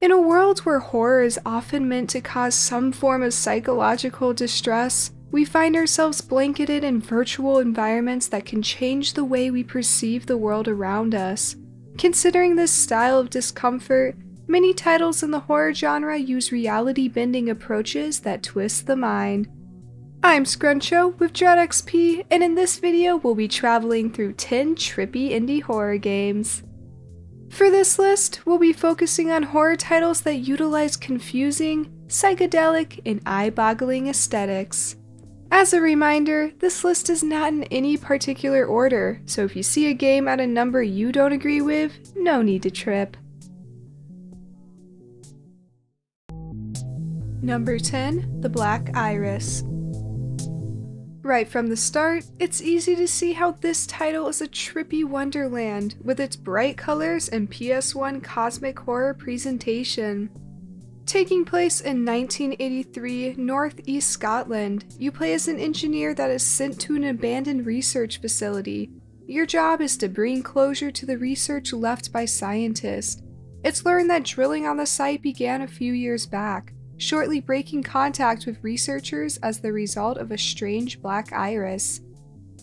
In a world where horror is often meant to cause some form of psychological distress, we find ourselves blanketed in virtual environments that can change the way we perceive the world around us. Considering this style of discomfort, many titles in the horror genre use reality-bending approaches that twist the mind. I'm Scruncho with DreadXP, and in this video we'll be traveling through 10 trippy indie horror games. For this list, we'll be focusing on horror titles that utilize confusing, psychedelic, and eye-boggling aesthetics. As a reminder, this list is not in any particular order, so if you see a game at a number you don't agree with, no need to trip. Number 10, The Black Iris. Right from the start, it's easy to see how this title is a trippy wonderland with its bright colors and PS1 cosmic horror presentation. Taking place in 1983 northeast Scotland, you play as an engineer that is sent to an abandoned research facility. Your job is to bring closure to the research left by scientists. It's learned that drilling on the site began a few years back, shortly breaking contact with researchers as the result of a strange black iris.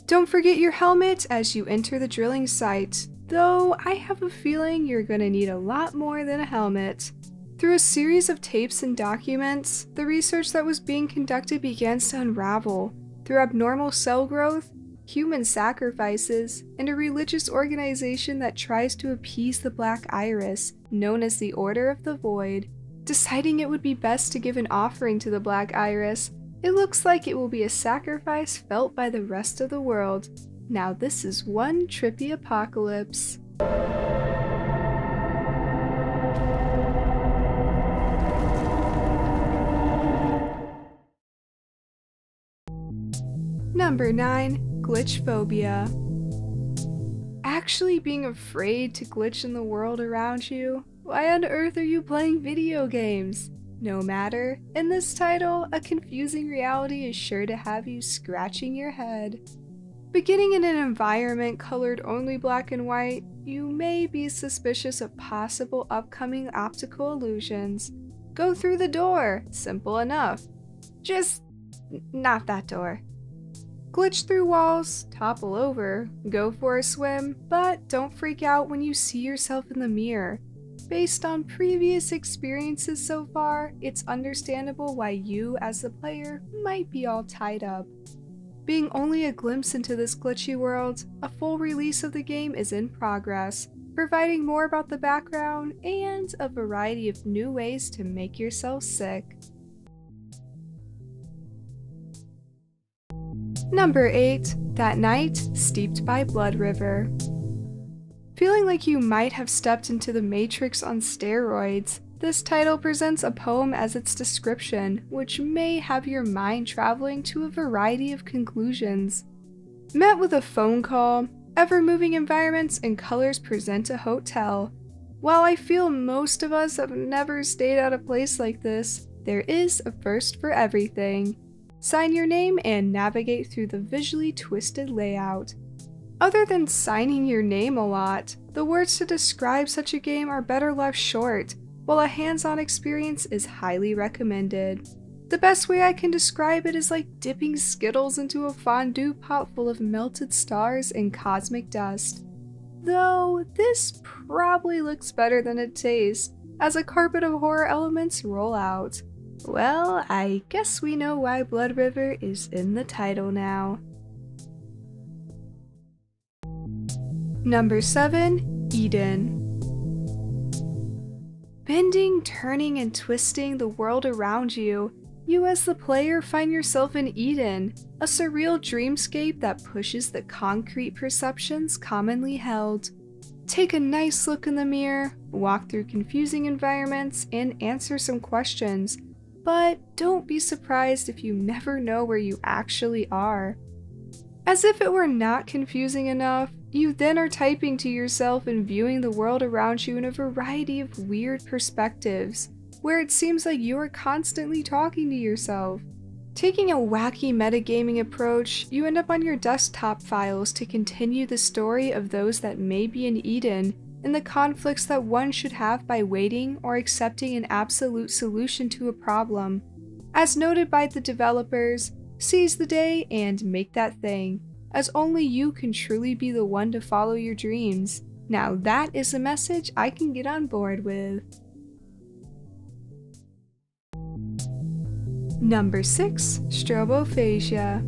Don't forget your helmet as you enter the drilling site, though I have a feeling you're gonna need a lot more than a helmet. Through a series of tapes and documents, the research that was being conducted begins to unravel through abnormal cell growth, human sacrifices, and a religious organization that tries to appease the black iris, known as the Order of the Void. Deciding it would be best to give an offering to the black iris, it looks like it will be a sacrifice felt by the rest of the world. Now this is one trippy apocalypse. Number 9, Glitch Phobia. Actually being afraid to glitch in the world around you? Why on earth are you playing video games? No matter, in this title, a confusing reality is sure to have you scratching your head. Beginning in an environment colored only black and white, you may be suspicious of possible upcoming optical illusions. Go through the door, simple enough. Just not that door. Glitch through walls, topple over, go for a swim, but don't freak out when you see yourself in the mirror. Based on previous experiences so far, it's understandable why you, as the player, might be all tied up. Being only a glimpse into this glitchy world, a full release of the game is in progress, providing more about the background and a variety of new ways to make yourself sick. Number 8, That Night, Steeped by Blood River. Feeling like you might have stepped into the Matrix on steroids, this title presents a poem as its description, which may have your mind traveling to a variety of conclusions. Met with a phone call, ever-moving environments and colors present a hotel. While I feel most of us have never stayed at a place like this, there is a first for everything. Sign your name and navigate through the visually twisted layout. Other than signing your name a lot, the words to describe such a game are better left short, while a hands-on experience is highly recommended. The best way I can describe it is like dipping Skittles into a fondue pot full of melted stars and cosmic dust. Though this probably looks better than it tastes, as a carpet of horror elements roll out. Well, I guess we know why Blood River is in the title now. Number 7, Eden. Bending, turning, and twisting the world around you, you as the player find yourself in Eden, a surreal dreamscape that pushes the concrete perceptions commonly held. Take a nice look in the mirror, walk through confusing environments, and answer some questions, but don't be surprised if you never know where you actually are. As if it were not confusing enough, you then are typing to yourself and viewing the world around you in a variety of weird perspectives, where it seems like you are constantly talking to yourself. Taking a wacky metagaming approach, you end up on your desktop files to continue the story of those that may be in Eden and the conflicts that one should have by waiting or accepting an absolute solution to a problem. As noted by the developers, seize the day and make that thing, as only you can truly be the one to follow your dreams. Now that is a message I can get on board with. Number 6. Stobophagia.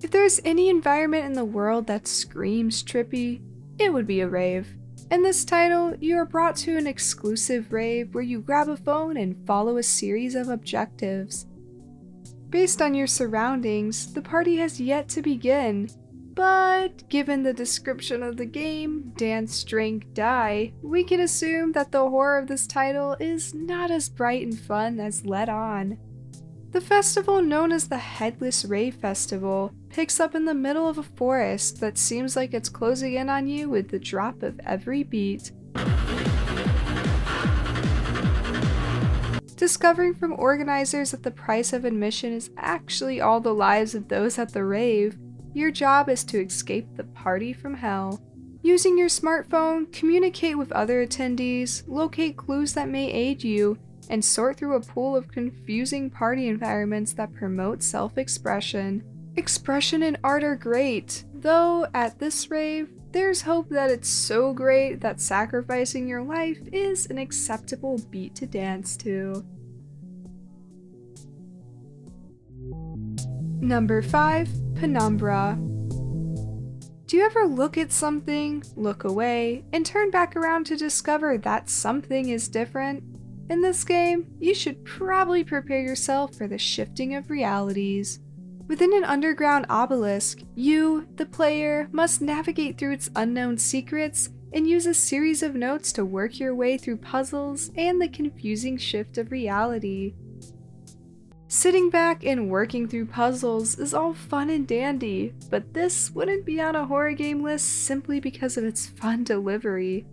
If there's any environment in the world that screams trippy, it would be a rave. In this title, you are brought to an exclusive rave where you grab a phone and follow a series of objectives. Based on your surroundings, the party has yet to begin, but given the description of the game, dance, drink, die, we can assume that the horror of this title is not as bright and fun as let on. The festival, known as the Headless Rave Festival, picks up in the middle of a forest that seems like it's closing in on you with the drop of every beat. Discovering from organizers that the price of admission is actually all the lives of those at the rave, your job is to escape the party from hell. Using your smartphone, communicate with other attendees, locate clues that may aid you, and sort through a pool of confusing party environments that promote self-expression. Expression and art are great, though at this rave, there's hope that it's so great that sacrificing your life is an acceptable beat to dance to. Number 5. Penumbra. Do you ever look at something, look away, and turn back around to discover that something is different? In this game, you should probably prepare yourself for the shifting of realities. Within an underground obelisk, you, the player, must navigate through its unknown secrets and use a series of notes to work your way through puzzles and the confusing shift of reality. Sitting back and working through puzzles is all fun and dandy, but this wouldn't be on a horror game list simply because of its fun delivery.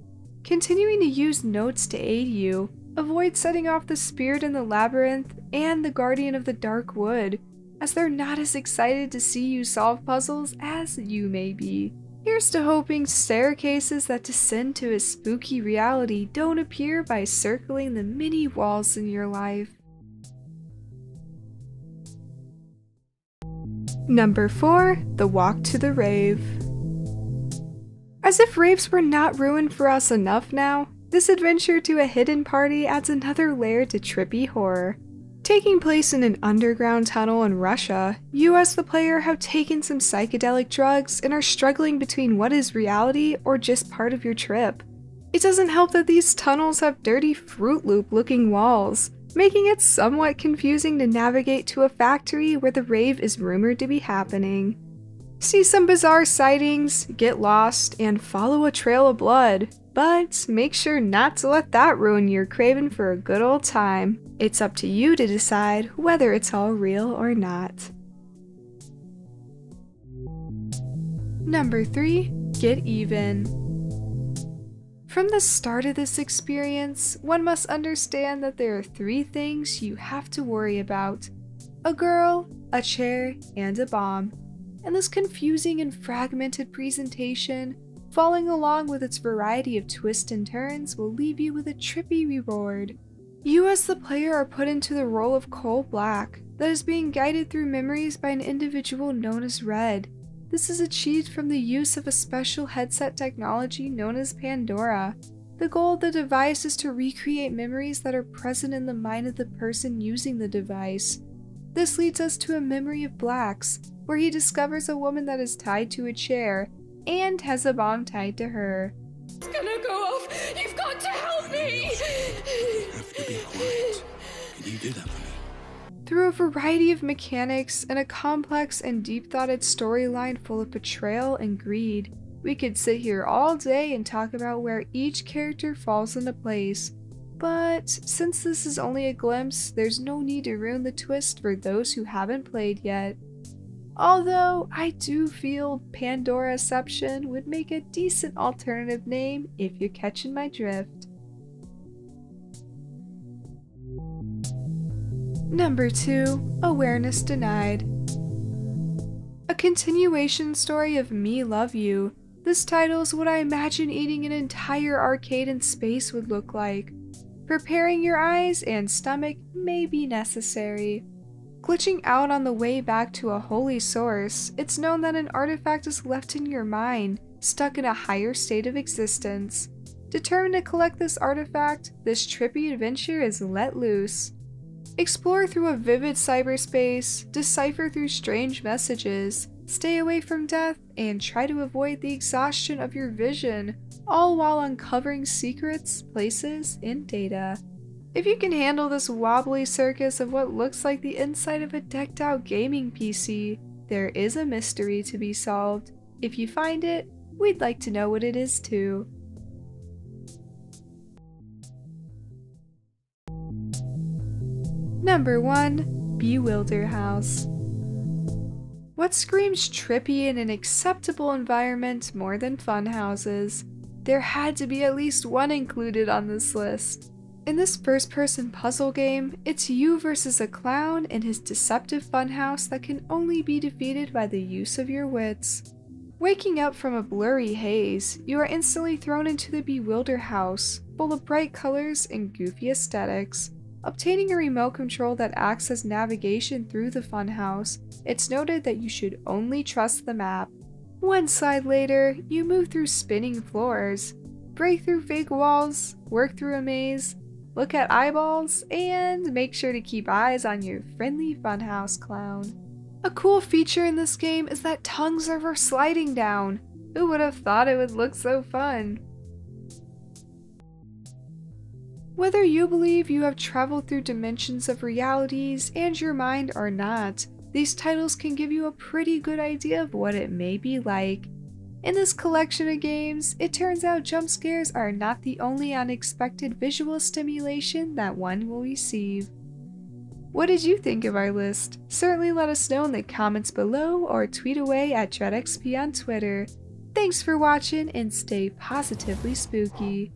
Continuing to use notes to aid you, avoid setting off the spirit in the labyrinth and the guardian of the dark wood, as they're not as excited to see you solve puzzles as you may be. Here's to hoping staircases that descend to a spooky reality don't appear by circling the many walls in your life. Number 4. The Walk to the Rave. As if raves were not ruined for us enough now, this adventure to a hidden party adds another layer to trippy horror. Taking place in an underground tunnel in Russia, you as the player have taken some psychedelic drugs and are struggling between what is reality or just part of your trip. It doesn't help that these tunnels have dirty Fruit Loop looking walls, making it somewhat confusing to navigate to a factory where the rave is rumored to be happening. See some bizarre sightings, get lost, and follow a trail of blood, but make sure not to let that ruin your craving for a good old time. It's up to you to decide whether it's all real or not. Number 3. Get even. From the start of this experience, one must understand that there are 3 things you have to worry about: a girl, a chair, and a bomb. And this confusing and fragmented presentation, following along with its variety of twists and turns, will leave you with a trippy reward. You as the player are put into the role of Coal Black, that is being guided through memories by an individual known as Red. This is achieved from the use of a special headset technology known as Pandora. The goal of the device is to recreate memories that are present in the mind of the person using the device. This leads us to a memory of Black's, where he discovers a woman that is tied to a chair and has a bomb tied to her. It's gonna go off! You've got to help me! You have to be quiet. Can you do that for me? Through a variety of mechanics and a complex and deep-thoughted storyline full of betrayal and greed, we could sit here all day and talk about where each character falls into place. But since this is only a glimpse, there's no need to ruin the twist for those who haven't played yet. Although I do feel Pandora Reception would make a decent alternative name if you're catching my drift. Number 2. Awareness Denied. A continuation story of Me Love You, This title is what I imagine eating an entire arcade in space would look like. Preparing your eyes and stomach may be necessary. Glitching out on the way back to a holy source, it's known that an artifact is left in your mind, stuck in a higher state of existence. Determined to collect this artifact, this trippy adventure is let loose. Explore through a vivid cyberspace, decipher through strange messages, stay away from death, and try to avoid the exhaustion of your vision, all while uncovering secrets, places, and data. If you can handle this wobbly circus of what looks like the inside of a decked out gaming PC, there is a mystery to be solved. If you find it, we'd like to know what it is too. Number 1. Bewilder House. What screams trippy in an acceptable environment more than fun houses? There had to be at least one included on this list. In this first-person puzzle game, it's you versus a clown in his deceptive funhouse that can only be defeated by the use of your wits. Waking up from a blurry haze, you are instantly thrown into the Bewilder House, full of bright colors and goofy aesthetics. Obtaining a remote control that acts as navigation through the funhouse, it's noted that you should only trust the map. One slide later, you move through spinning floors, break through fake walls, work through a maze, look at eyeballs, and make sure to keep eyes on your friendly funhouse clown. A cool feature in this game is that tongues are for sliding down. Who would have thought it would look so fun? Whether you believe you have traveled through dimensions of realities and your mind or not, these titles can give you a pretty good idea of what it may be like. In this collection of games, it turns out jump scares are not the only unexpected visual stimulation that one will receive. What did you think of our list? Certainly let us know in the comments below or tweet away at DreadXP on Twitter. Thanks for watching and stay positively spooky.